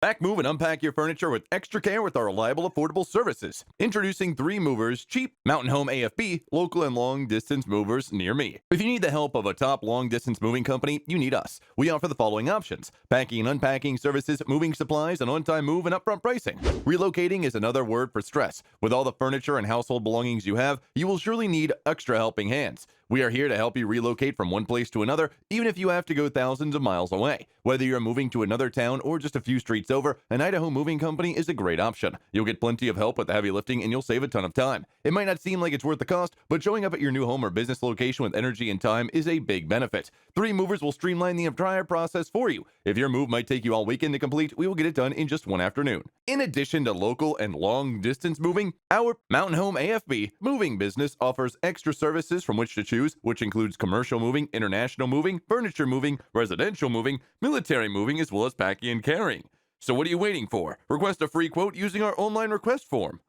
Pack, move, and unpack your furniture with extra care with our reliable, affordable services. Introducing 3 Movers Cheap, Mountain Home AFB, local and long-distance movers near me. If you need the help of a top long-distance moving company, you need us. We offer the following options: packing and unpacking services, moving supplies, and on-time move and upfront pricing. Relocating is another word for stress. With all the furniture and household belongings you have, you will surely need extra helping hands. We are here to help you relocate from one place to another, even if you have to go thousands of miles away. Whether you're moving to another town or just a few streets over, an Idaho moving company is a great option. You'll get plenty of help with the heavy lifting and you'll save a ton of time. It might not seem like it's worth the cost, but showing up at your new home or business location with energy and time is a big benefit. 3 Movers will streamline the entire process for you. If your move might take you all weekend to complete, we will get it done in just one afternoon. In addition to local and long distance moving, our Mountain Home AFB moving business offers extra services from which to choose, which includes commercial moving, international moving, furniture moving, residential moving, military moving, as well as packing and carrying. So what are you waiting for? Request a free quote using our online request form.